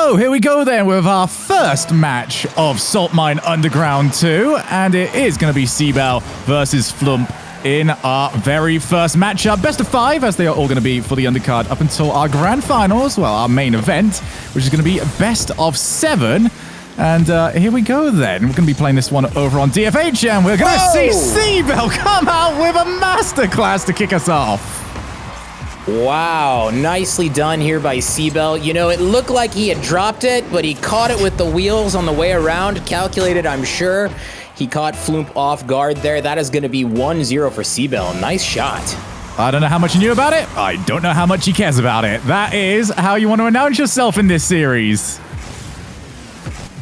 So here we go then with our first match of Salt Mine Underground 2, and it is going to be CBell versus FLuuMP in our very first matchup. Best of 5, as they are all going to be for the undercard up until our grand finals, well, our main event, which is going to be best of 7. And here we go then. We're going to be playing this one over on DFH, and we're going to see CBell come out with a masterclass to kick us off. Wow, nicely done here by CBell. You know, it looked like he had dropped it, but he caught it with the wheels on the way around. Calculated, I'm sure. He caught FLuuMP off guard there. That is going to be 1-0 for CBell. Nice shot. I don't know how much he knew about it. I don't know how much he cares about it. That is how you want to announce yourself in this series.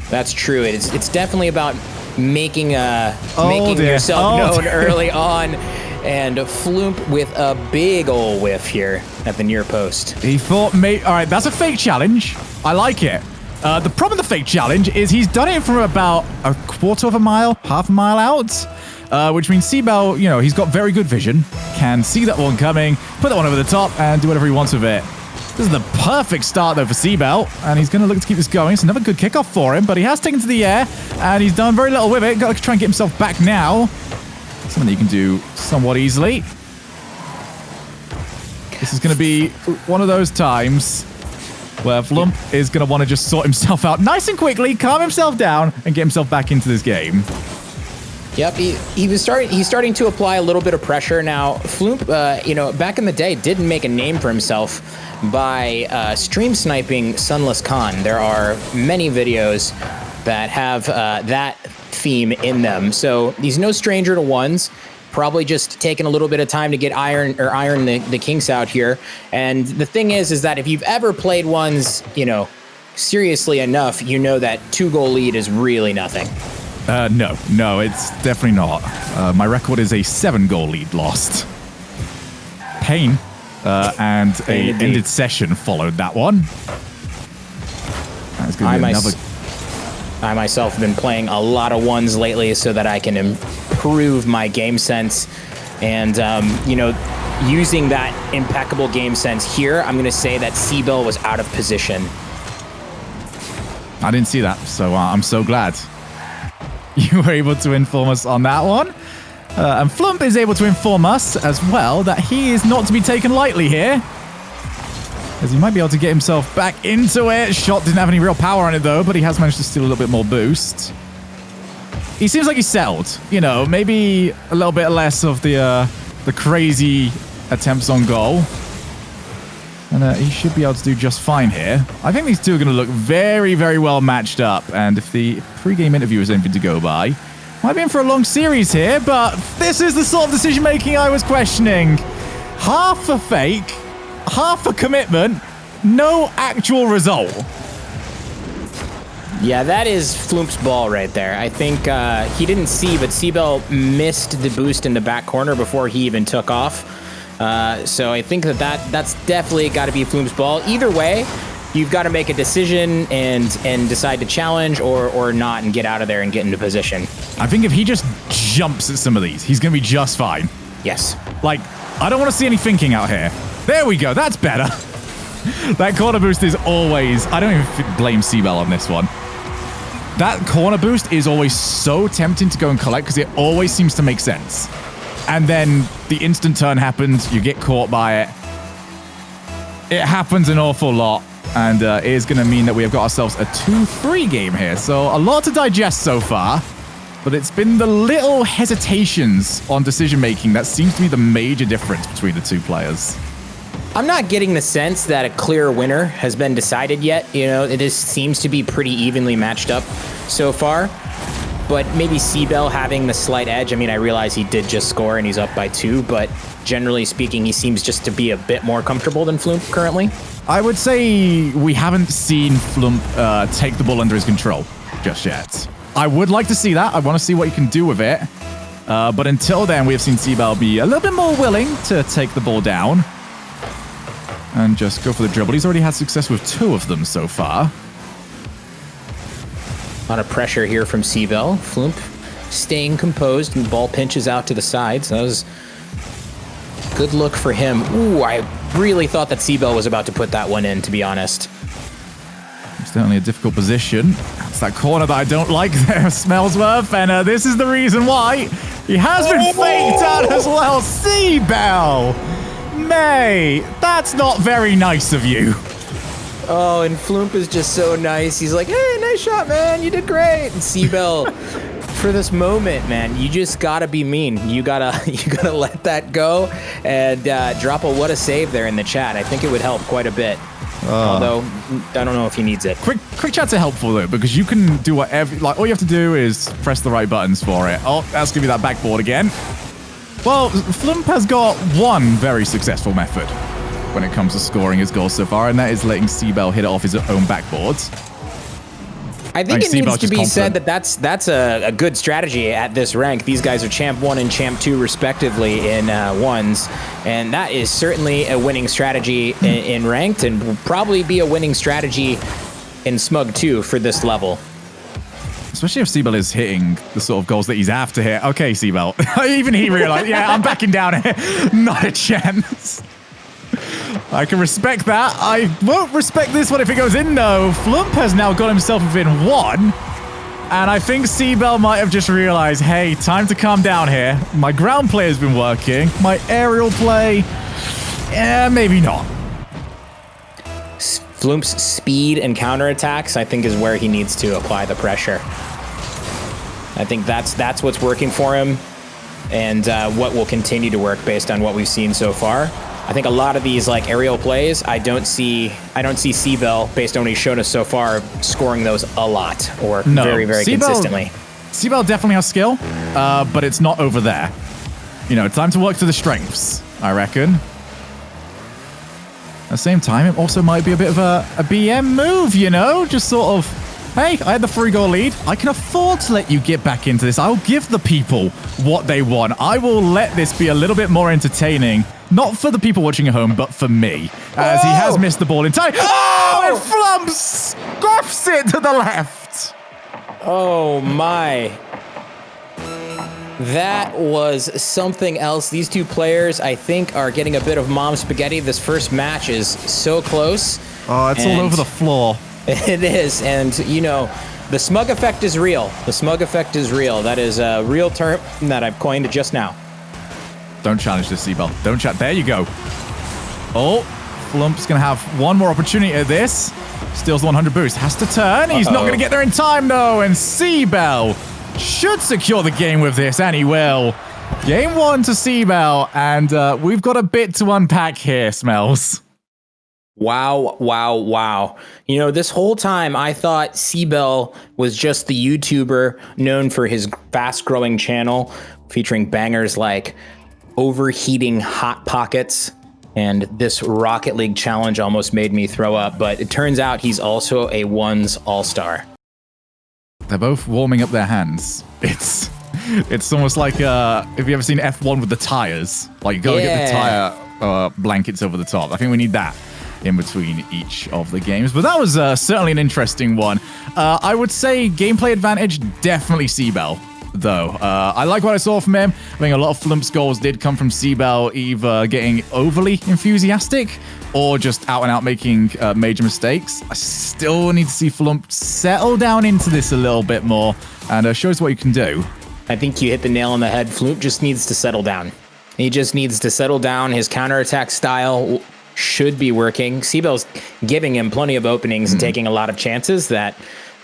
That's true. It's definitely about making yourself known early on. And FLuuMP with a big ol' whiff here at the near post. He thought, all right, that's a fake challenge. I like it. The problem with the fake challenge is he's done it from about a quarter of a mile, half a mile out, which means CBell, you know, he's got very good vision, can see that one coming, put that one over the top, and do whatever he wants with it. This is the perfect start, though, for CBell, and he's going to look to keep this going. It's another good kickoff for him, but he has taken to the air, and he's done very little with it. Got to try and get himself back now. Something that you can do somewhat easily. This is going to be one of those times where FLuuMP is going to want to just sort himself out nice and quickly, calm himself down, and get himself back into this game. Yep, he's starting to apply a little bit of pressure now. FLuuMP, you know, back in the day, didn't make a name for himself by stream sniping Sunless Khan. There are many videos that have that theme in them, so he's no stranger to ones. Probably just taking a little bit of time to get iron the kinks out here. And the thing is that if you've ever played ones, you know, seriously enough, you know that 2-goal lead is really nothing. No, it's definitely not. My record is a 7-goal lead lost. Pain, and a ended session followed that one. That's going to be another. I myself have been playing a lot of ones lately so that I can improve my game sense. And, you know, using that impeccable game sense here, I'm going to say that CBell was out of position. I didn't see that, so I'm so glad you were able to inform us on that one. And FLuuMP is able to inform us as well that he is not to be taken lightly here, as he might be able to get himself back into it. Shot didn't have any real power on it, though, but he has managed to steal a little bit more boost. He seems like he's settled. You know, maybe a little bit less of the crazy attempts on goal. And he should be able to do just fine here. I think these two are going to look very, very well matched up. And if the pre-game interview is anything to go by, might be in for a long series here, but this is the sort of decision-making I was questioning. Half a fake, half a commitment, no actual result. Yeah, that is FLuuMP's ball right there. I think he didn't see, but CBell missed the boost in the back corner before he even took off. So I think that's definitely got to be FLuuMP's ball. Either way, you've got to make a decision and decide to challenge or not and get out of there and get into position. I think if he just jumps at some of these, he's going to be just fine. Yes. Like, I don't want to see any thinking out here. There we go. That's better. That corner boost is always... I don't even blame CBell on this one. That corner boost is always so tempting to go and collect because it always seems to make sense. And then the instant turn happens, you get caught by it. It happens an awful lot, and it is going to mean that we have got ourselves a 2-3 game here. So a lot to digest so far, but it's been the little hesitations on decision-making that seems to be the major difference between the two players. I'm not getting the sense that a clear winner has been decided yet. You know, it seems to be pretty evenly matched up so far. But maybe CBell having the slight edge. I mean, I realize he did just score and he's up by 2, but generally speaking, he seems just to be a bit more comfortable than FLuuMP currently. I would say we haven't seen FLuuMP take the ball under his control just yet. I would like to see that. I want to see what he can do with it. But until then, we have seen CBell be a little bit more willing to take the ball down and just go for the dribble. He's already had success with 2 of them so far. A lot of pressure here from CBell. FLuuMP staying composed and the ball pinches out to the side. So that was a good look for him. Ooh, I really thought that CBell was about to put that one in, to be honest. certainly a difficult position. That's that corner that I don't like there, Smellsworth, and this is the reason why. He has been faked out as well. CBell! May, that's not very nice of you. Oh, and FLuuMP is just so nice. He's like, hey, nice shot, man. You did great. And CBell, for this moment, man, you just gotta be mean. You gotta let that go and drop a what a save there in the chat. I think it would help quite a bit. Although, I don't know if he needs it. Quick chats are helpful though, because you can do whatever, like all you have to do is press the right buttons for it. Oh, that's gonna be that backboard again. Well, FLuuMP has got one very successful method when it comes to scoring his goals so far, and that is letting CBell hit it off his own backboards. I think it needs to be said that that's a good strategy at this rank. These guys are Champ 1 and Champ 2 respectively in ones, and that is certainly a winning strategy in ranked, and will probably be a winning strategy in SMUG 2 for this level. Especially if CBell is hitting the sort of goals that he's after here. Okay, CBell. Even he realized, yeah, I'm backing down here. Not a chance. I can respect that. I won't respect this one if it goes in, though. FLuuMP has now got himself within one. And I think CBell might have just realized, hey, time to calm down here. My ground play has been working. My aerial play, maybe not. FLuuMP's speed and counterattacks, I think, is where he needs to apply the pressure. I think that's what's working for him, and what will continue to work based on what we've seen so far. I think a lot of these like aerial plays, I don't see CBell, based on what he's shown us so far, scoring those a lot or very consistently. CBell definitely has skill, but it's not over there. You know, time to work to the strengths, I reckon. At the same time, it also might be a bit of a BM move, you know? Just sort of, hey, I had the 3-goal lead. I can afford to let you get back into this. I'll give the people what they want. I will let this be a little bit more entertaining. Not for the people watching at home, but for me. As he has missed the ball entirely. Oh, and FLuuMP scuffs it to the left. Oh, my. That was something else. These two players, I think, are getting a bit of mom spaghetti. This first match is so close. Oh, it's all over the floor. It is, and you know, the SMUG effect is real. The SMUG effect is real. That is a real term that I've coined just now. Don't challenge this, CBell. Don't chat. There you go. Oh, FLuuMP's going to have one more opportunity at this. Steals the 100 boost. Has to turn. He's not going to get there in time, though. And CBell should secure the game with this, and he will. Game 1 to CBell, and we've got a bit to unpack here, Smells. Wow, wow, wow. You know, this whole time I thought CBell was just the YouTuber known for his fast-growing channel featuring bangers like Overheating Hot Pockets, and this Rocket League challenge almost made me throw up, but it turns out he's also a ones all-star. They're both warming up their hands. It's almost like if you ever seen F1 with the tires, like you gotta get the tire blankets over the top. I think we need that in between each of the games. But that was certainly an interesting one. I would say gameplay advantage, definitely CBell, though. I like what I saw from him. I think a lot of FLuuMP's goals did come from CBell either getting overly enthusiastic or just out and out making major mistakes. I still need to see FLuuMP settle down into this a little bit more and show us what you can do. I think you hit the nail on the head. FLuuMP just needs to settle down. He just needs to settle down. His counterattack style should be working. CBell's giving him plenty of openings and taking a lot of chances that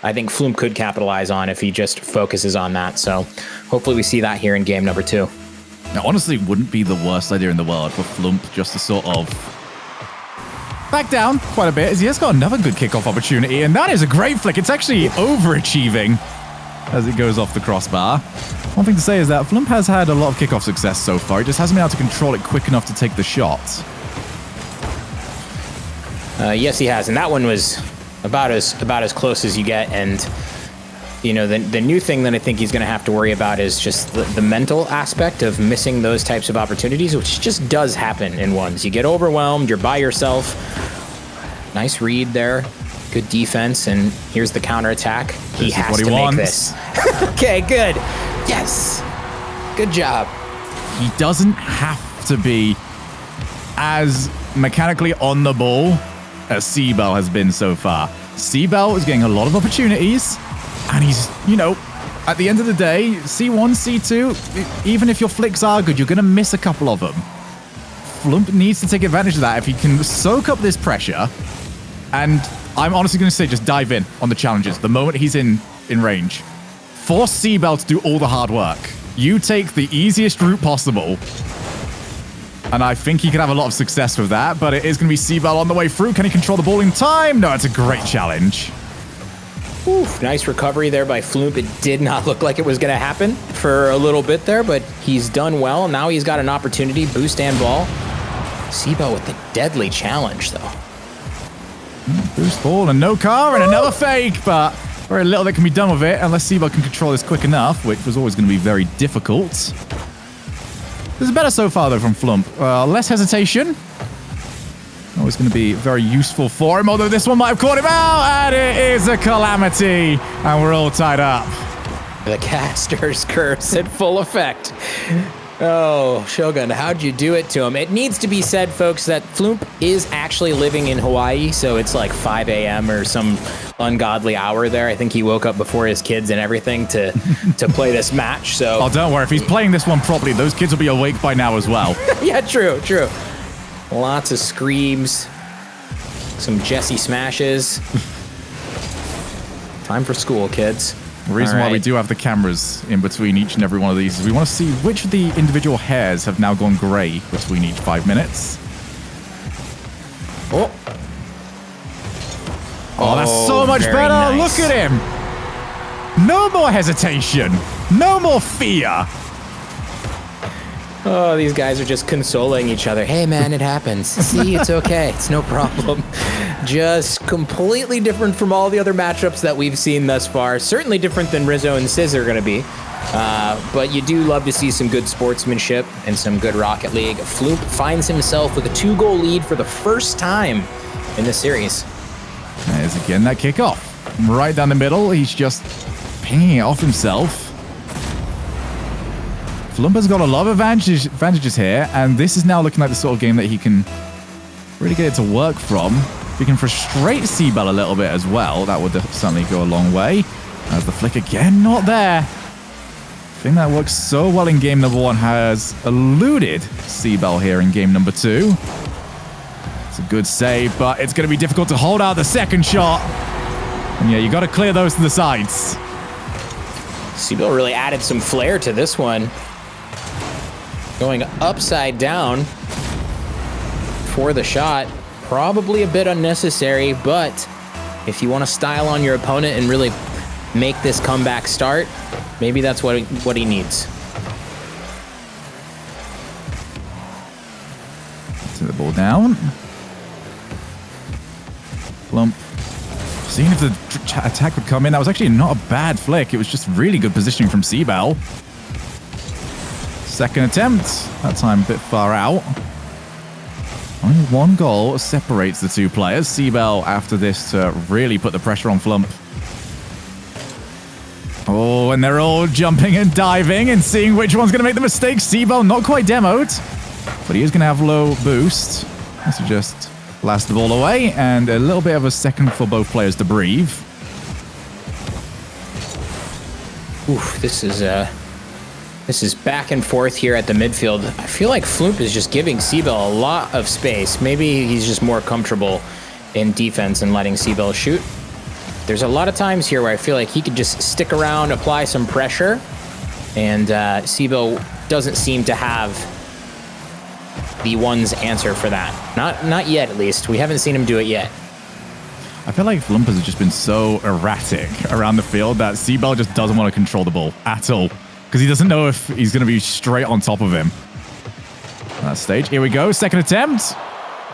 I think FLuuMP could capitalize on if he just focuses on that. So hopefully we see that here in game number 2. Now, honestly, wouldn't be the worst idea in the world for FLuuMP just to sort of back down quite a bit, as he has got another good kickoff opportunity, and that is a great flick. It's actually overachieving as it goes off the crossbar. One thing to say is that FLuuMP has had a lot of kickoff success so far. He just hasn't been able to control it quick enough to take the shots. Yes, he has, and that one was about as close as you get. And you know, the new thing that I think he's going to have to worry about is just the mental aspect of missing those types of opportunities, which just does happen in ones. You get overwhelmed, you're by yourself. Nice read there, good defense, and here's the counterattack. He has to make this. Okay, good. Yes, good job. He doesn't have to be as mechanically on the ball as CBell has been so far. CBell is getting a lot of opportunities, and he's, you know, at the end of the day, C1, C2, even if your flicks are good, you're going to miss a couple of them. FLuuMP needs to take advantage of that if he can soak up this pressure. And I'm honestly going to say just dive in on the challenges the moment he's in range. Force CBell to do all the hard work. You take the easiest route possible. And I think he can have a lot of success with that, but it is going to be CBell on the way through. Can he control the ball in time? No, it's a great challenge. Oof, nice recovery there by FLuuMP. It did not look like it was going to happen for a little bit there, but he's done well. Now he's got an opportunity, boost and ball. CBell with the deadly challenge, though. Boost ball and no car and another fake, but very little that can be done with it unless CBell can control this quick enough, which was always going to be very difficult. This is better so far, though, from FLuuMP. Less hesitation. Always going to be very useful for him, although this one might have caught him out, and it is a calamity, and we're all tied up. The caster's curse in full effect. Oh, Shogun, how'd you do it to him? It needs to be said, folks, that FLuuMP is actually living in Hawaii, so it's like 5 a.m. or some ungodly hour there. I think he woke up before his kids and everything to play this match, so... Oh, don't worry. If he's playing this one properly, those kids will be awake by now as well. Yeah, true. Lots of screams. Some Jesse smashes. Time for school, kids. The reason why we do have the cameras in between each and every one of these is we want to see which of the individual hairs have now gone grey between each 5 minutes. Oh, that's so much better. Nice. Look at him. No more hesitation. No more fear. Oh, these guys are just consoling each other. Hey, man, it happens. See, it's okay. It's no problem. Just completely different from all the other matchups that we've seen thus far. Certainly different than Rizzo and Sizz are going to be. But you do love to see some good sportsmanship and some good Rocket League. FLuuMP finds himself with a 2-goal lead for the first time in the series. There's again that kickoff. Right down the middle. He's just pinging it off himself. FLuuMP has got a lot of advantages here, and this is now looking like the sort of game that he can really get it to work from. If he can frustrate CBell a little bit as well, that would certainly go a long way. As the flick again, not there. The thing that works so well in game number 1 has eluded CBell here in game number 2. It's a good save, but it's going to be difficult to hold out the second shot. And yeah, you got to clear those to the sides. CBell really added some flair to this one. Going upside down for the shot. Probably a bit unnecessary, but if you want to style on your opponent and really make this comeback start, maybe that's what he needs. To the ball down. FLuuMP. Seeing if the attack would come in. That was actually not a bad flick. It was just really good positioning from CBell. Second attempt. That time a bit far out. Only 1 goal separates the 2 players. CBell after this to really put the pressure on FLuuMP. Oh, and they're all jumping and diving and seeing which one's going to make the mistake. CBell not quite demoed, but he is going to have low boost. This will just blast the ball away, and a little bit of a second for both players to breathe. Oof, this is back and forth here at the midfield. I feel like FLuuMP is just giving CBell a lot of space. Maybe he's just more comfortable in defense and letting CBell shoot. There's a lot of times here where I feel like he could just stick around, apply some pressure, and CBell doesn't seem to have the one's answer for that. Not yet, at least. We haven't seen him do it yet. I feel like FLuuMP has just been so erratic around the field that CBell just doesn't want to control the ball at all, because he doesn't know if he's going to be straight on top of him. That stage. Here we go. Second attempt.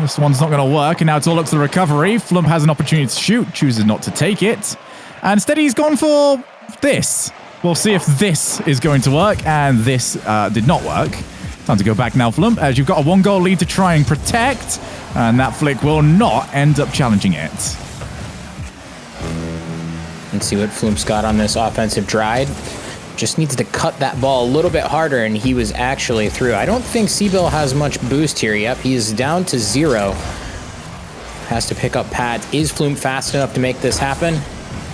This one's not going to work, and now it's all up to the recovery. FLuuMP has an opportunity to shoot, chooses not to take it. And instead, he's gone for this. We'll see if this is going to work, and this did not work. Time to go back now, FLuuMP, as you've got a 1-goal lead to try and protect, and that flick will not end up challenging it. Let's see what FLuuMP's got on this offensive drive. Just needs to cut that ball a little bit harder, and he was actually through. I don't think CBell has much boost here. Yep, he's down to 0. has to pick up pads. Is FLuuMP fast enough to make this happen?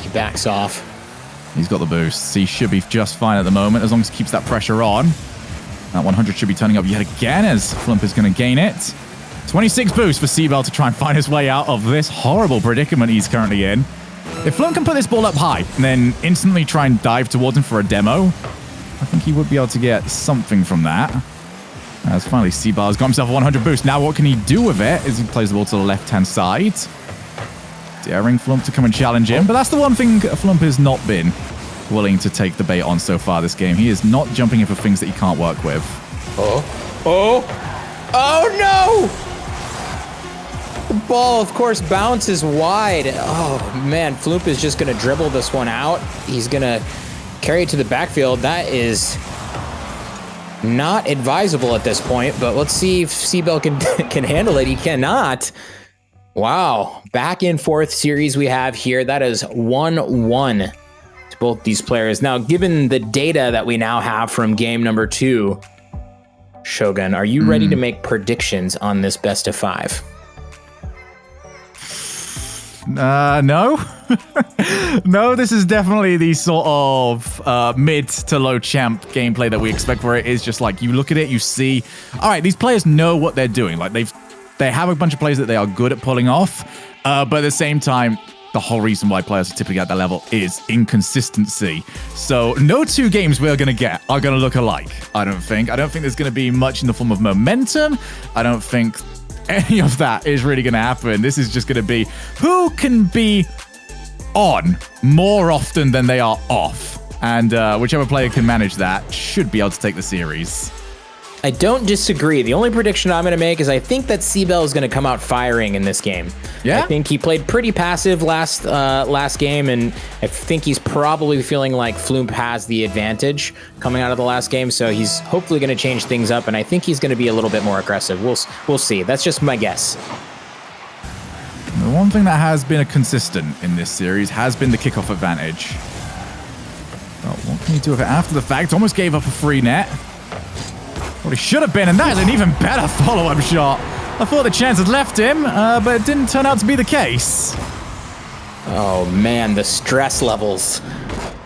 He backs off. He's got the boost. He should be just fine at the moment as long as he keeps that pressure on. That 100 should be turning up yet again as FLuuMP is going to gain it. 26 boost for CBell to try and find his way out of this horrible predicament he's currently in. If FLuuMP can put this ball up high and then instantly try and dive towards him for a demo, I think he would be able to get something from that. As finally CBell has got himself a 100 boost. Now what can he do with it as he plays the ball to the left-hand side? Daring FLuuMP to come and challenge him, but that's the one thing FLuuMP has not been willing to take the bait on so far this game. He is not jumping in for things that he can't work with. Oh no! The ball, of course, bounces wide. Oh man, FLuuMP is just gonna dribble this one out. He's gonna carry it to the backfield. That is not advisable at this point, but let's see if CBell can handle it. He cannot. Wow, back and forth series we have here. That is 1-1 to both these players. Now, given the data that we now have from game number 2, Shogun, are you ready to make predictions on this best of 5? No. No, this is definitely the sort of mid to low champ gameplay that we expect, where it is just like you look at it, you see, all right, these players know what they're doing. Like they have a bunch of plays that they are good at pulling off, but at the same time, the whole reason why players are typically at that level is inconsistency. So no 2 games we're going to get are going to look alike, I don't think. I don't think there's going to be much in the form of momentum. I don't think any of that is really going to happen. This is just going to be who can be on more often than they are off. And whichever player can manage that should be able to take the series. I don't disagree. The only prediction I'm going to make is I think that CBell is going to come out firing in this game. Yeah? I think he played pretty passive last game, and I think he's probably feeling like FLuuMP has the advantage coming out of the last game, so he's hopefully going to change things up, and I think he's going to be a little bit more aggressive. We'll see. That's just my guess. The one thing that has been a consistent in this series has been the kickoff advantage. But what can he do with it after the fact? Almost gave up a free net. What he should have been, and that is an even better follow-up shot. I thought the chance had left him, but it didn't turn out to be the case. Oh man, the stress levels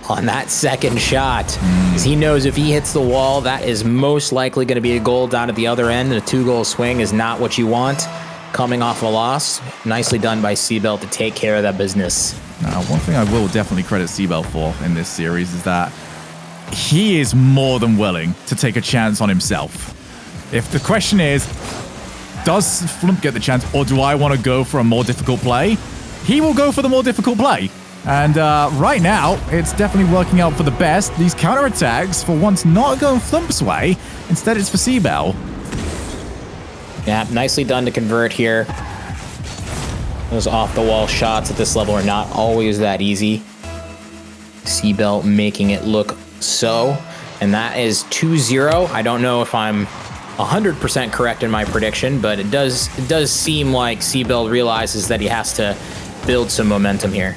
on that second shot. Because he knows if he hits the wall, that is most likely going to be a goal down at the other end, and a 2-goal swing is not what you want coming off a loss. Nicely done by CBell to take care of that business. Now, one thing I will definitely credit CBell for in this series is that he is more than willing to take a chance on himself. If the question is, does FLuuMP get the chance, or do I want to go for a more difficult play? He will go for the more difficult play. And right now, it's definitely working out for the best. These counterattacks, for once, not going FLuuMP's way. Instead, it's for CBell. Yeah, nicely done to convert here. Those off-the-wall shots at this level are not always that easy. CBell making it look so, and that is 2-0. I don't know if I'm 100% correct in my prediction, but it does seem like CBell realizes that he has to build some momentum here.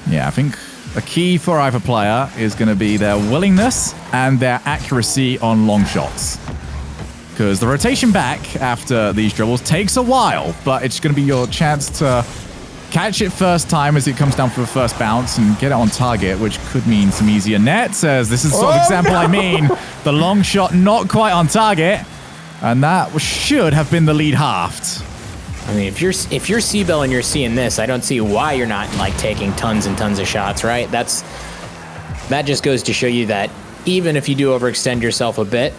Yeah, I think a key for either player is going to be their willingness and their accuracy on long shots. Because the rotation back after these dribbles takes a while, but it's going to be your chance to catch it first time as it comes down for the first bounce and get it on target, which could mean some easier nets, as this is the sort of example I mean. The long shot not quite on target, and that should have been the lead halved. I mean, if you're CBell and you're seeing this, I don't see why you're not like taking tons and tons of shots, right? That just goes to show you that even if you do overextend yourself a bit,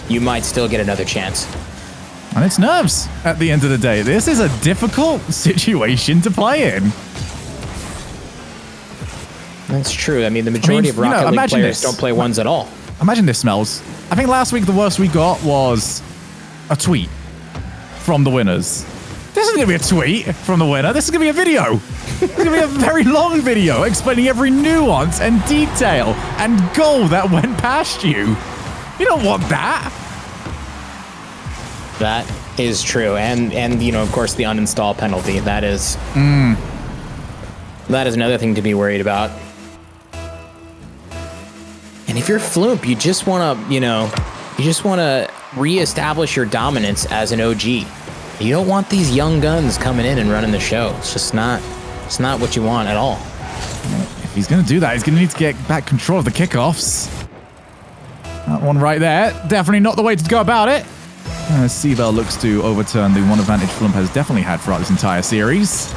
you might still get another chance. And it's nerves at the end of the day. This is a difficult situation to play in. That's true. I mean, the majority of Rocket League players don't play ones at all. Imagine this, Smells. I think last week the worst we got was a tweet from the winners. This isn't going to be a tweet from the winner. This is going to be a video. It's going to be a very long video explaining every nuance and detail and goal that went past you. You don't want that. That is true. And you know, of course, the uninstall penalty. That is another thing to be worried about. And if you're FLuuMP, you just want to reestablish your dominance as an OG. You don't want these young guns coming in and running the show. It's just not, it's not what you want at all. If he's going to do that, he's going to need to get back control of the kickoffs. That one right there, definitely not the way to go about it. CBell looks to overturn the one advantage FLuuMP has definitely had throughout this entire series.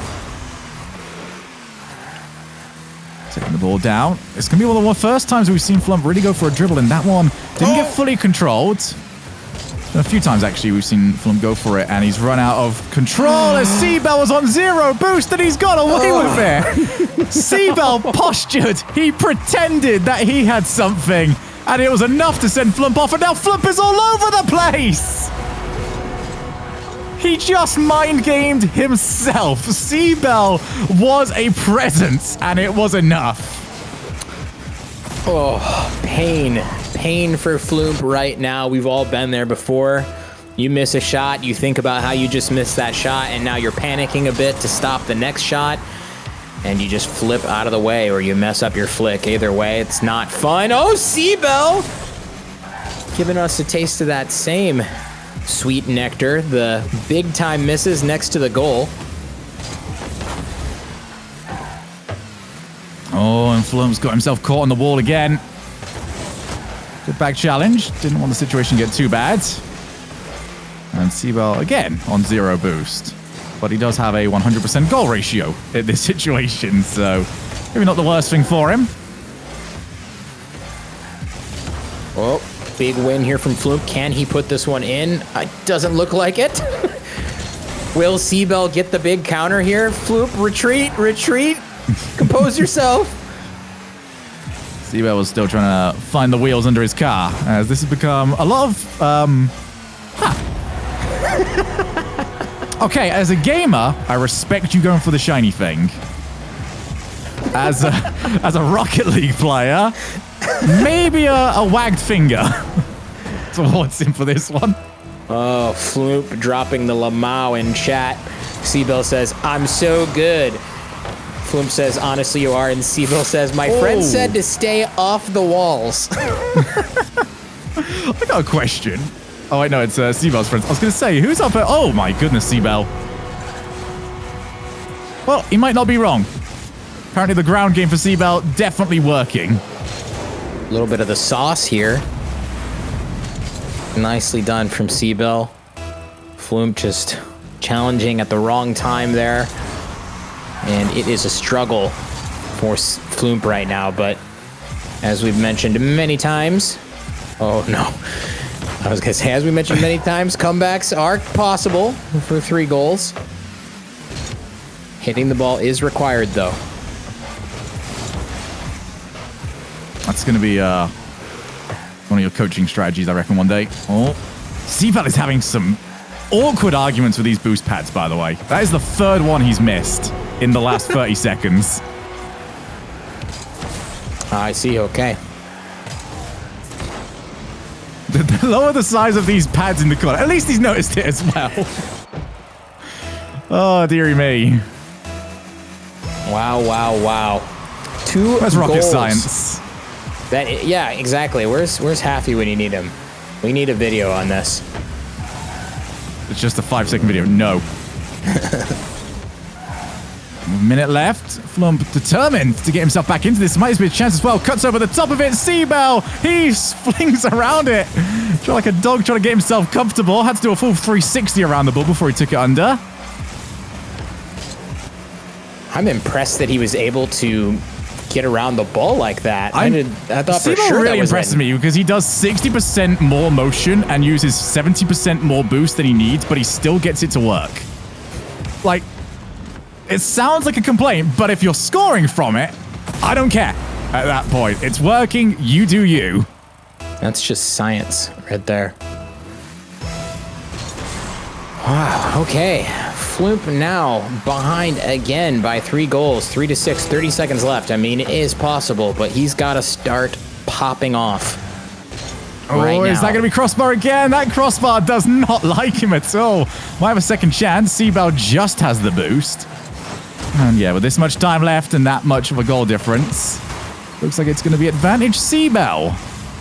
Taking the ball down. It's going to be one of the first times we've seen FLuuMP really go for a dribble, and that one didn't get fully controlled. A few times, actually, we've seen FLuuMP go for it, and he's run out of control as CBell was on 0 boost, and he's got away with it. CBell postured. He pretended that he had something, and it was enough to send FLuuMP off, and now FLuuMP is all over the place. He just mind-gamed himself. CBell was a presence, and it was enough. Oh, pain. Pain for FLuuMP right now. We've all been there before. You miss a shot, you think about how you just missed that shot, and now you're panicking a bit to stop the next shot, and you just flip out of the way, or you mess up your flick. Either way, it's not fun. Oh, CBell! Giving us a taste of that same sweet nectar. The big-time misses next to the goal. Oh, and FLuuMP's got himself caught on the wall again. Good back challenge. Didn't want the situation to get too bad. And CBell again on 0 boost. But he does have a 100% goal ratio in this situation, so maybe not the worst thing for him. Oh, big win here from FLuuMP. Can he put this one in? It doesn't look like it. Will CBell get the big counter here? FLuuMP, retreat, retreat. Compose yourself. CBell was still trying to find the wheels under his car, as this has become a lot of, Okay, as a gamer, I respect you going for the shiny thing. As a Rocket League player, maybe a wagged finger towards him for this one. Oh, FLuuMP dropping the Lamau in chat. CBell says, I'm so good. FLuuMP says, honestly, you are. And CBell says, my friend said to stay off the walls. I got a question. Oh, wait, no, it's CBell's friend. I was going to say, who's up there? Oh, my goodness, CBell. Well, he might not be wrong. Apparently, the ground game for CBell definitely working. A little bit of the sauce here. Nicely done from CBell. FLuuMP just challenging at the wrong time there. And it is a struggle for FLuuMP right now, but as we've mentioned many times, oh no, I was gonna say, as we mentioned many times, comebacks are possible for 3 goals. Hitting the ball is required, though. That's gonna be one of your coaching strategies, I reckon, one day. Oh, CBell is having some awkward arguments with these boost pads, by the way. That is the 3rd one he's missed in the last 30 seconds. I see, okay. The lower the size of these pads in the corner, at least he's noticed it as well. Oh, dearie me. Wow, wow, wow. 2 That's goals. rocket science. Yeah, exactly. Where's Haffy when you need him? We need a video on this. It's just a 5-second video. No. Minute left. FLuuMP determined to get himself back into this. Might just be a chance as well. Cuts over the top of it. CBell. He flings around it. Trying like a dog trying to get himself comfortable. Had to do a full 360 around the ball before he took it under. I'm impressed that he was able to get around the ball like that. I thought for CBell sure really that was impressed me because he does 60% more motion and uses 70% more boost than he needs, but he still gets it to work. Like, it sounds like a complaint, but if you're scoring from it, I don't care at that point. It's working. You do you. That's just science right there. Wow, okay. FLuuMP now behind again by 3 goals, 3-6, 30 seconds left. I mean, it is possible, but he's got to start popping off. Right now. Is that going to be crossbar again? That crossbar does not like him at all. Might have a second chance. CBell just has the boost. And yeah, with this much time left and that much of a goal difference, looks like it's going to be advantage CBell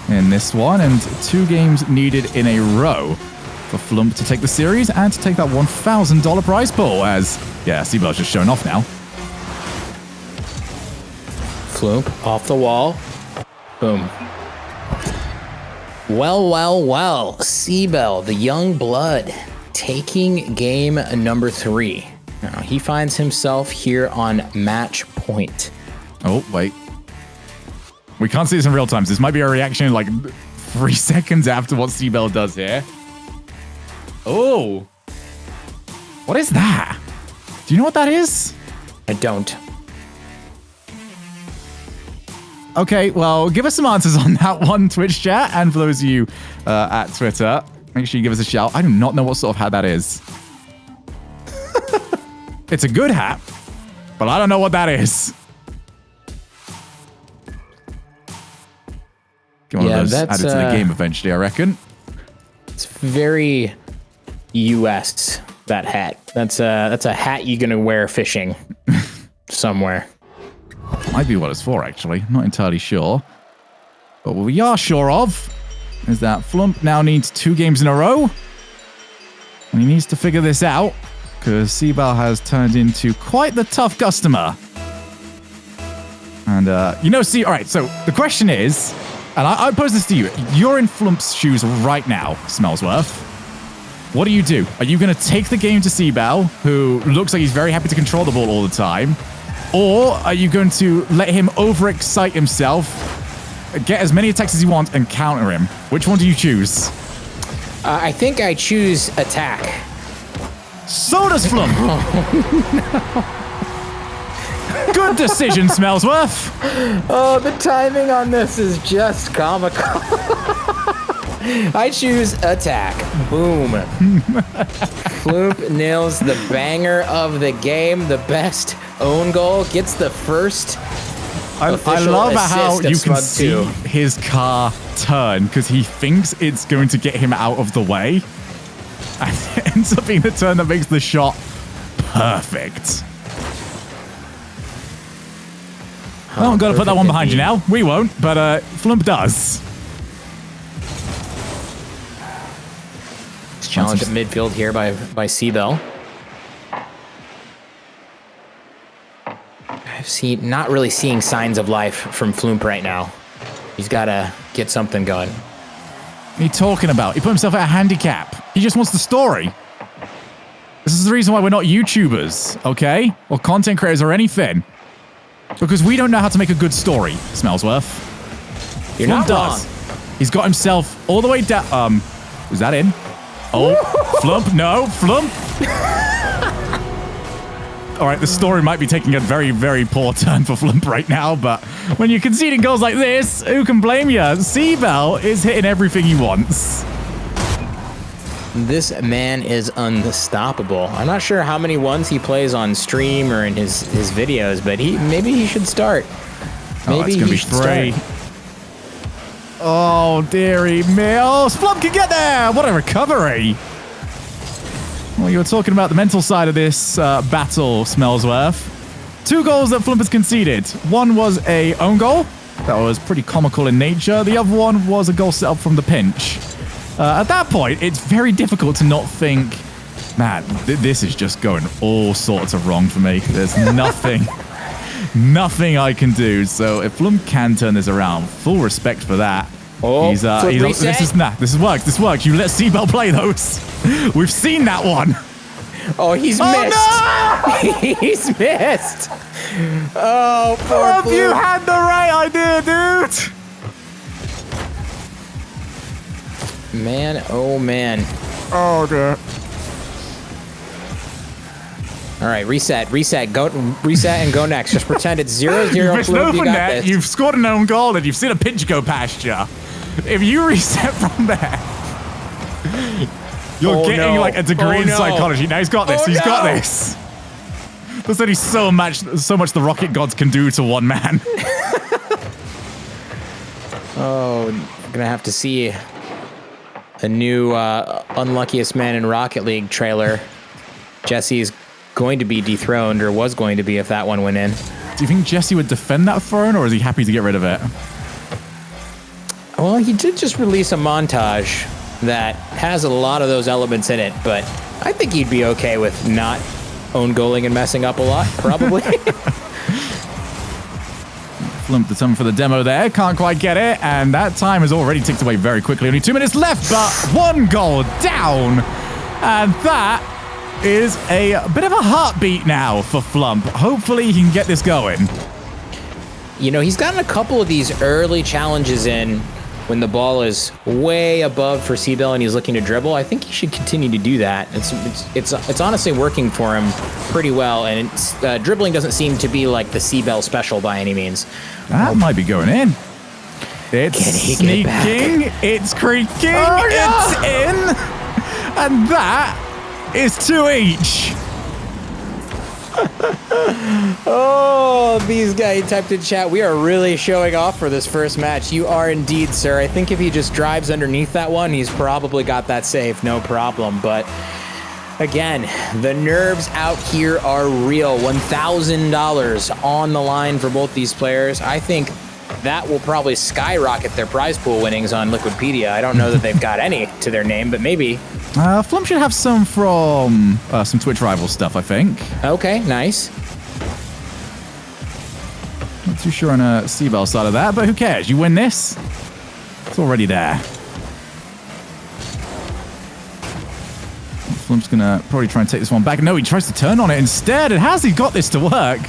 in this one, and 2 games needed in a row for FLuuMP to take the series and to take that $1,000 prize pool as, yeah, CBell's just showing off now. FLuuMP off the wall. Boom. Well. CBell, the young blood, taking game number 3. Now, he finds himself here on match point. Oh, wait. We can't see this in real time, so this might be a reaction in like 3 seconds after what CBell does here. Oh. What is that? Do you know what that is? I don't. Okay, well, give us some answers on that one, Twitch chat. And for those of you at Twitter, make sure you give us a shout. I do not know what sort of hat that is. It's a good hat, but I don't know what that is. One of those added to the game eventually, I reckon. It's very US, that hat. That's a hat you're gonna wear fishing somewhere. Might be what it's for, actually. Not entirely sure. But what we are sure of is that FLuuMP now needs 2 games in a row. And he needs to figure this out, because CBell has turned into quite the tough customer. And, all right, so the question is, and I pose this to you. You're in FLuuMP's shoes right now, Smellsworth. What do? Are you going to take the game to CBell, who looks like he's very happy to control the ball all the time? Or are you going to let him overexcite himself, get as many attacks as he wants, and counter him? Which one do you choose? I think I choose attack. So does FLuuMP. Oh, no. Good decision, Smellsworth. Oh, the timing on this is just comical. I choose attack. Boom. FLuuMP nails the banger of the game. The best own goal, gets the first. I love how you can SMUG see 2. his car turn because he thinks it's going to get him out of the way. And it ends up being the turn that makes the shot perfect. Well, I'm going to put that one behind you now. We won't, but FLuuMP does. Challenge at midfield here by CBell. Not really seeing signs of life from FLuuMP right now. He's got to get something going. What are you talking about? He put himself at a handicap. He just wants the story. This is the reason why we're not YouTubers, okay? Or content creators or anything. Because we don't know how to make a good story, Smellsworth. You're not wrong. He's got himself all the way down. Was that in? Oh, FLuuMP, no, FLuuMP. All right, the story might be taking a very, very poor turn for FLuuMP right now, but when you're conceding goals like this, who can blame you? CBell is hitting everything he wants. This man is unstoppable. I'm not sure how many ones he plays on stream or in his videos, but maybe he should start. Maybe it's gonna be 3. Oh, dearie me. Oh, FLuuMP can get there. What a recovery. Well, you were talking about the mental side of this battle, Smellsworth. 2 goals that FLuuMP has conceded. One was a own goal. That was pretty comical in nature. The other one was a goal set up from the pinch. At that point, it's very difficult to not think, man, this is just going all sorts of wrong for me. There's nothing I can do. So if FLuuMP can turn this around, full respect for that. Oh, this is work. This works. You let CBell play those. We've seen that one. Oh, he's missed. No! He's missed. Oh, poor FLuuMP, you had the right idea, dude. Man, oh man. Oh, dear. All right, reset, go, reset, and go next. Just pretend it's 0-0. FLuuMP, you got this. You've scored an own goal, and you've seen a pinch go past you. If you reset from there, you're getting like a degree in psychology. Now he's got this. He's got this. There's only so much the rocket gods can do to one man. Oh, gonna have to see a new Unluckiest Man in Rocket League trailer. Jesse is going to be dethroned, or was going to be if that one went in. Do you think Jesse would defend that throne, or is he happy to get rid of it? Well, he did just release a montage that has a lot of those elements in it, but I think he'd be okay with not own goaling and messing up a lot, probably. FLuuMP determined for the demo there. Can't quite get it. And that time has already ticked away very quickly. Only 2 minutes left, but 1 goal down. And that is a bit of a heartbeat now for FLuuMP. Hopefully he can get this going. You know, he's gotten a couple of these early challenges in when the ball is way above for CBell and he's looking to dribble. I think he should continue to do that. It's honestly working for him pretty well, and dribbling doesn't seem to be like the CBell special by any means. That might be going in. It's sneaking, it's creaking, it's in, and that is 2 each. Oh, these guys typed in chat, we are really showing off for this first match. You are indeed, sir. I think if he just drives underneath that one, he's probably got that safe, no problem. But again, the nerves out here are real. $1,000 on the line for both these players. I think that will probably skyrocket their prize pool winnings on Liquipedia. I don't know that they've got any to their name, but maybe. FLuuMP should have some from some Twitch rival stuff, I think. Okay, nice. Not too sure on a CBell side of that, but who cares? You win this, it's already there. FLuuMP's gonna probably try and take this one back. No, he tries to turn on it instead. And how's he got this to work?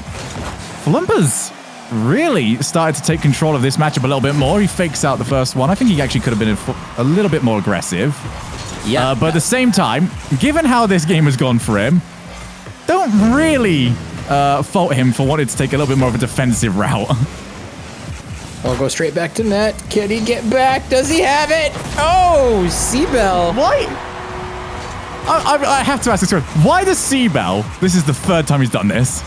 FLuuMP has really started to take control of this matchup a little bit more. He fakes out the first one. I think he actually could have been a little bit more aggressive. Yeah. But at the same time, given how this game has gone for him, don't really fault him for wanting to take a little bit more of a defensive route. I'll go straight back to net. Can he get back? Does he have it? Oh, CBell. Why? I have to ask this question. Why does CBell, this is the 3rd time he's done this,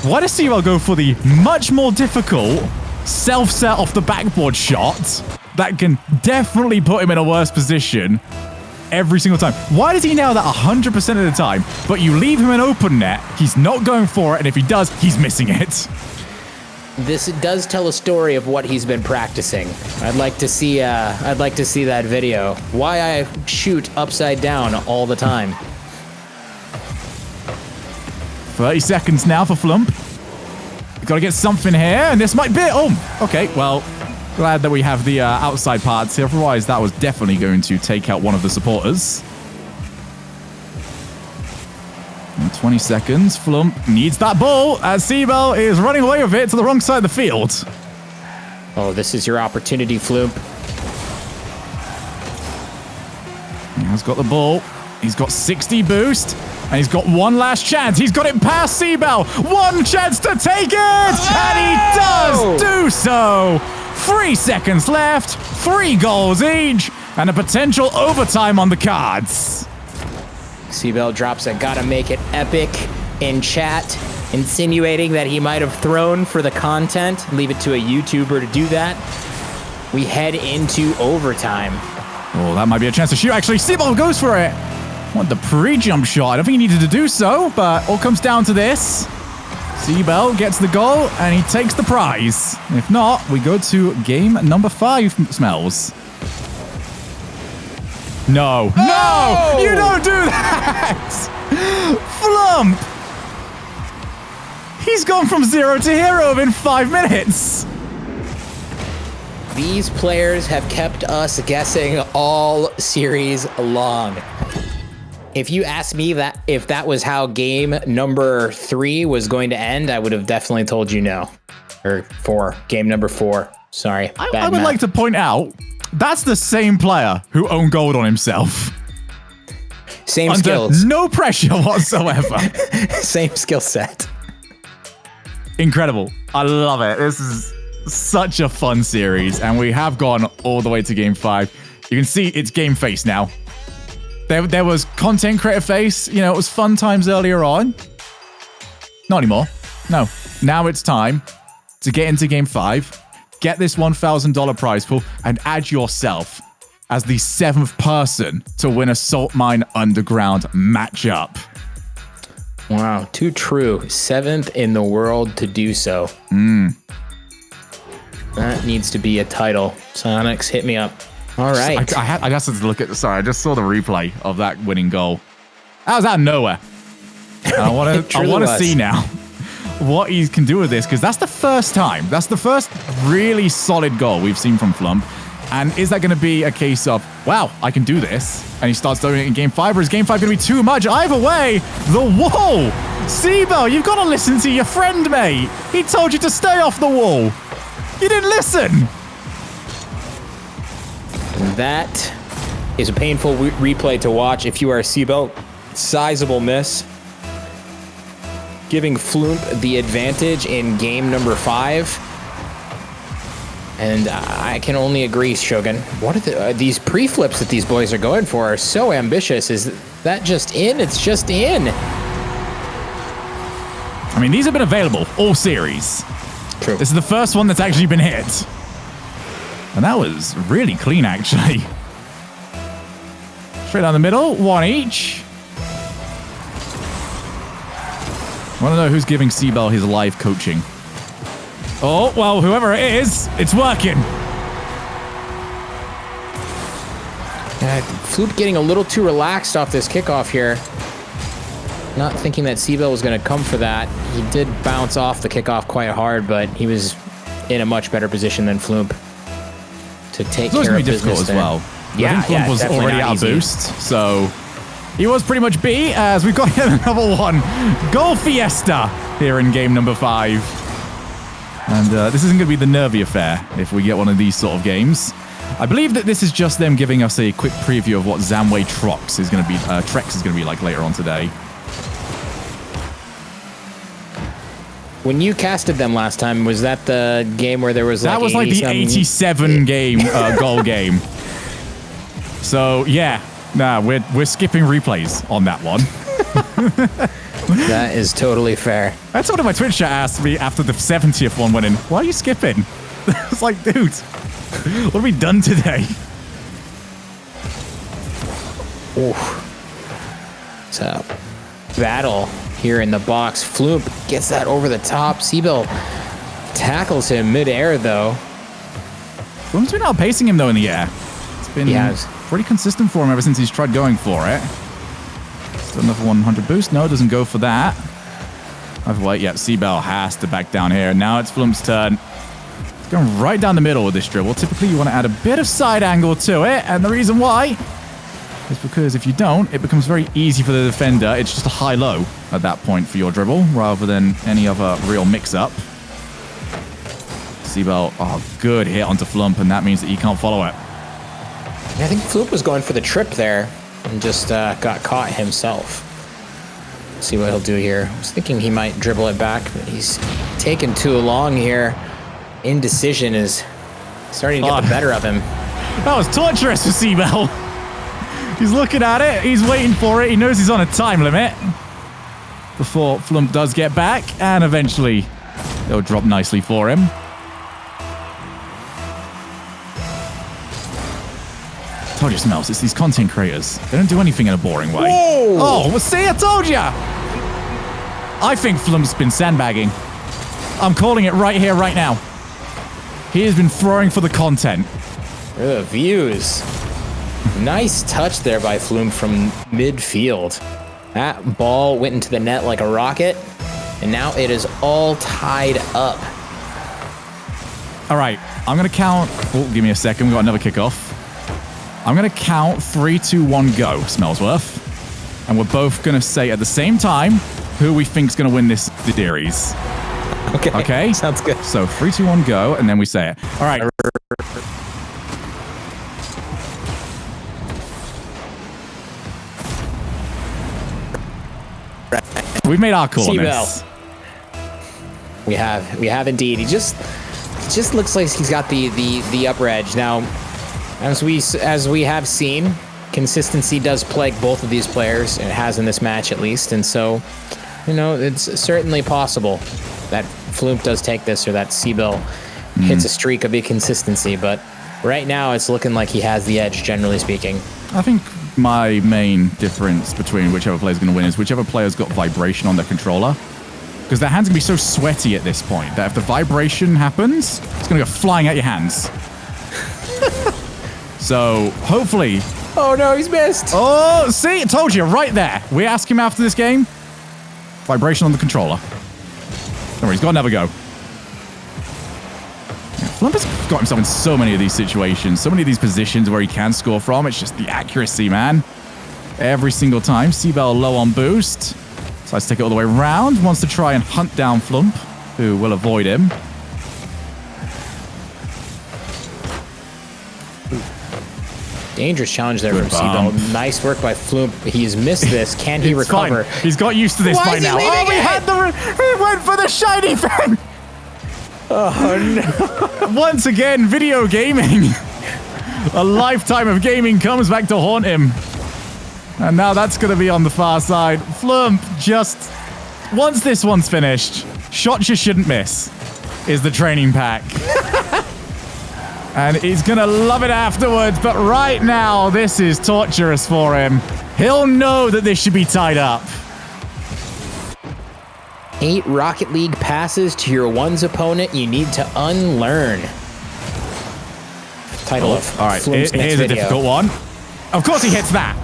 why does CBell go for the much more difficult self-set off the backboard shot that can definitely put him in a worse position every single time? Why does he nail that 100% of the time, but you leave him an open net, he's not going for it, and if he does, he's missing it? This does tell a story of what he's been practicing. I'd like to see that video. Why I shoot upside down all the time. 30 seconds now for FLuuMP. We've got to get something here, and this might be it. Oh, okay. Well, glad that we have the outside parts here. Otherwise, that was definitely going to take out one of the supporters. In 20 seconds, FLuuMP needs that ball as CBell is running away with it to the wrong side of the field. Oh, this is your opportunity, FLuuMP. He has got the ball. He's got 60 boost. And he's got one last chance. He's got it past CBell. One chance to take it! And he does do so! 3 seconds left, 3 goals each, and a potential overtime on the cards. CBell drops a gotta make it epic in chat, insinuating that he might have thrown for the content. Leave it to a YouTuber to do that. We head into overtime. Oh, that might be a chance to shoot. Actually, CBell goes for it. Want the pre-jump shot. I don't think he needed to do so, but all comes down to this. CBell gets the goal, and he takes the prize. If not, we go to game number 5, Smells. No. No! You don't do that! FLuuMP! He's gone from 0 to hero in 5 minutes. These players have kept us guessing all series long. If you asked me if that was how game number 3 was going to end, I would have definitely told you no. Or 4. Game number 4. Sorry. I would like to point out, that's the same player who owned gold on himself. Same skills. No pressure whatsoever. Same skill set. Incredible. I love it. This is such a fun series, and we have gone all the way to game 5. You can see it's game face now. There was content creator face. You know, it was fun times earlier on. Not anymore. No. Now it's time to get into game 5, get this $1,000 prize pool, and add yourself as the 7th person to win a Salt Mine Underground matchup. Wow, too true. 7th in the world to do so. That needs to be a title. Sonics, hit me up. All right. I just had to look at. Sorry, I just saw the replay of that winning goal. That was out of nowhere. And I want to see now what he can do with this, because that's the first time. That's the first really solid goal we've seen from FLuuMP. And is that going to be a case of, wow, I can do this, and he starts doing it in Game 5, or is Game 5 going to be too much? Either way, the wall! CBell, you've got to listen to your friend, mate. He told you to stay off the wall. You didn't listen. That is a painful replay to watch if you are a CBell. Sizable miss. Giving FLuuMP the advantage in game number 5. And I can only agree, Shogun. What are these pre-flips that these boys are going for are so ambitious. Is that just in? It's just in. I mean, these have been available all series. True. This is the first one that's actually been hit. And that was really clean, actually. Straight down the middle, one each. I want to know who's giving CBell his live coaching. Oh, well, whoever it is, it's working. FLuuMP getting a little too relaxed off this kickoff here. Not thinking that CBell was going to come for that. He did bounce off the kickoff quite hard, but he was in a much better position than FLuuMP to take care of business. It's going to be difficult as well. Yeah, I think FLuuMP was already out of boost, so he was pretty much B, as we've got another one. Goal Fiesta here in game number 5. And this isn't going to be the nervy affair if we get one of these sort of games. I believe that this is just them giving us a quick preview of what Zamway Trex is going to be like later on today. When you casted them last time, was that the game where there was that was like the 87 game goal game. So yeah, nah, we're skipping replays on that one. That is totally fair. That's what my Twitch chat asked me after the 70th one went in. Why are you skipping? It's like, dude, what have we done today? Ooh. It's a battle here in the box. FLuuMP gets that over the top. CBell tackles him midair, though. FLuuMP's been outpacing him, though, in the air. It's been pretty consistent for him ever since he's tried going for it. Another 100 boost. No, doesn't go for that. Otherwise, yeah, CBell has to back down here. Now it's FLuuMP's turn. It's going right down the middle with this dribble. Typically, you want to add a bit of side angle to it. And the reason why is because if you don't, it becomes very easy for the defender. It's just a high-low at that point for your dribble rather than any other real mix-up. CBell, oh, good hit onto FLuuMP, and that means that he can't follow it. I think FLuuMP was going for the trip there. And just got caught himself. See what he'll do here. I was thinking he might dribble it back, but he's taken too long here. Indecision is starting to get the better of him. That was torturous for CBell. He's looking at it. He's waiting for it. He knows he's on a time limit before FLuuMP does get back. And eventually, it'll drop nicely for him. I told you, Smells, it's these content creators. They don't do anything in a boring way. Whoa. Oh, well, see, I told ya! I think FLuuMP's been sandbagging. I'm calling it right here, right now. He has been throwing for the content. The views. Nice touch there by FLuuMP from midfield. That ball went into the net like a rocket, and now it is all tied up. All right, I'm going to count. Oh, give me a second. We've got another kickoff. I'm going to count 3, 2, 1, go, Smellsworth. And we're both going to say at the same time who we think is going to win this series. Okay? Sounds good. So 3, 2, 1, go, and then we say it. All right. We've made our call on this. We have indeed. He just looks like he's got the upper edge. Now, as we have seen, consistency does plague both of these players, and it has in this match at least. And so, you know, it's certainly possible that FLuuMP does take this, or that CBell hits a streak of inconsistency. But right now, it's looking like he has the edge, generally speaking. I think my main difference between whichever player's going to win is whichever player's got vibration on their controller. Because their hands are going to be so sweaty at this point that if the vibration happens, it's going to go flying at your hands. So hopefully... Oh, no, he's missed. Oh, see? I told you, right there. We ask him after this game. Vibration on the controller. Don't worry, he's got another go. FLuuMP has got himself in so many of these situations, so many of these positions where he can score from. It's just the accuracy, man. Every single time. CBell low on boost. Decides to take it all the way around. Wants to try and hunt down FLuuMP, who will avoid him. Dangerous challenge there from CBell. Nice work by FLuuMP. He's missed this. Can he recover? Fine. He's got used to this by now. Oh, he went for the shiny thing. Oh, no. Once again, video gaming. A lifetime of gaming comes back to haunt him. And now that's going to be on the far side. FLuuMP just... Once this one's finished, shots you shouldn't miss is the training pack. And he's going to love it afterwards. But right now, this is torturous for him. He'll know that this should be tied up. 8 Rocket League passes to your one's opponent you need to unlearn. Title of all right, FLuuMP's here's a difficult one. Of course he hits that.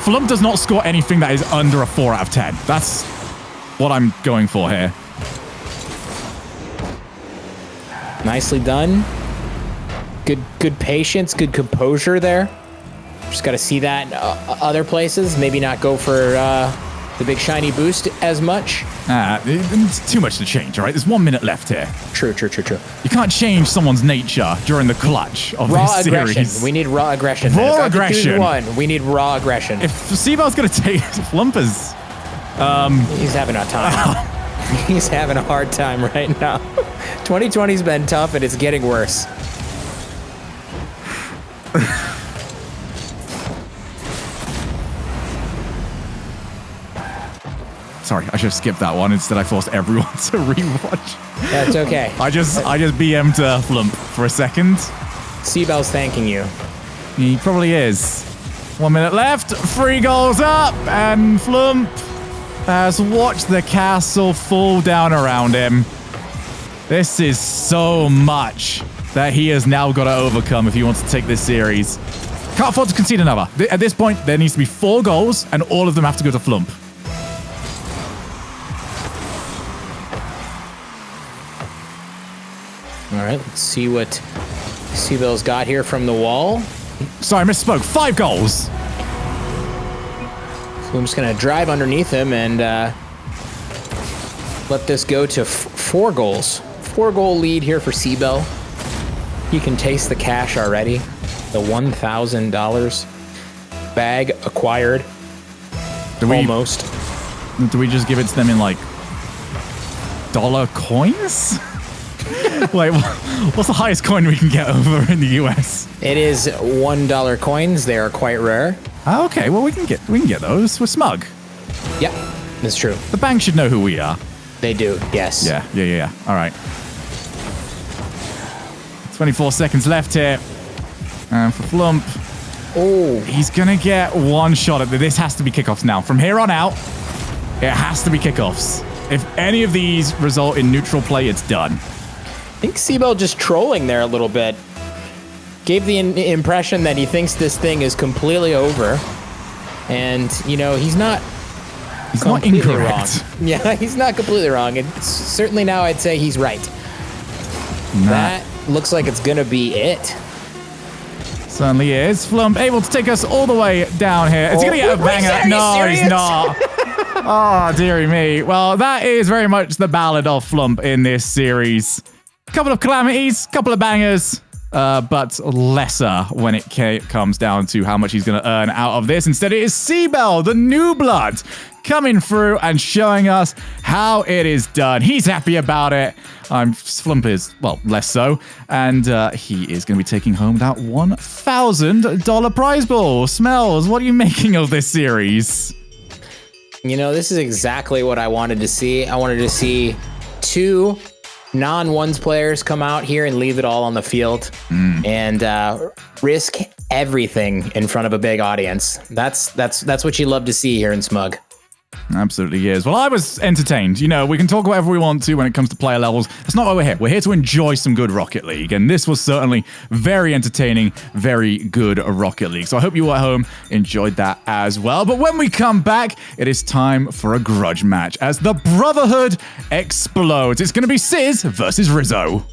FLuuMP does not score anything that is under a 4 out of 10. That's what I'm going for here. Nicely done. Good patience, good composure there. Just got to see that in other places. Maybe not go for the big shiny boost as much. It's too much to change, all right? There's 1 minute left here. True. You can't change someone's nature during the clutch of this aggression. series. We need raw aggression. Raw aggression. We need raw aggression. If CBell's going to take FLuuMP's... He's having a time. He's having a hard time right now. 2020's been tough, and it's getting worse. Sorry, I should have skipped that one. Instead, I forced everyone to rewatch. That's okay. I just BM'd FLuuMP for a second. CBell's thanking you. He probably is. 1 minute left. 3 goals up, and FLuuMP has watched the castle fall down around him. This is so much that he has now got to overcome if he wants to take this series. Can't afford to concede another. At this point, there needs to be 4 goals, and all of them have to go to FLuuMP. All right, let's see what CBell's got here from the wall. Sorry, I misspoke. 5 goals. FLuuMP's going to drive underneath him and let this go to 4 goals. 4-goal lead here for CBell. You can taste the cash already. The $1,000 bag acquired. Almost. Do we just give it to them in, like, dollar coins? Like, what's the highest coin we can get over in the US? It is $1 coins. They are quite rare. Oh, okay, well, we can get those. We're SMUG. Yep, that's true. The bank should know who we are. They do, yes. Yeah. All right. 24 seconds left here. And for FLuuMP, he's going to get 1 shot at this. Has to be kickoffs now. From here on out, it has to be kickoffs. If any of these result in neutral play, it's done. I think CBell just trolling there a little bit. Gave the impression that he thinks this thing is completely over. And, you know, he's not completely wrong. Yeah, he's not completely wrong. It's certainly now I'd say he's right. That looks like it's going to be it. Certainly is. FLuuMP able to take us all the way down here. It's going to get a banger. No, he's not. Oh, dearie me. Well, that is very much the ballad of FLuuMP in this series. Couple of calamities, couple of bangers, but lesser when it comes down to how much he's going to earn out of this. Instead, it is CBell, the new blood, coming through and showing us how it is done. He's happy about it. FLuuMP is, well, less so. And he is going to be taking home that $1,000 prize ball. Smells, what are you making of this series? You know, this is exactly what I wanted to see. I wanted to see 2 non-ones players come out here and leave it all on the field and risk everything in front of a big audience. That's what you love to see here in SMUG. Absolutely is. Well, I was entertained. You know, we can talk whatever we want to when it comes to player levels. That's not why we're here. We're here to enjoy some good Rocket League. And this was certainly very entertaining, very good Rocket League. So I hope you at home enjoyed that as well. But when we come back, it is time for a grudge match as the Brotherhood explodes. It's going to be Sizz versus Rizzo.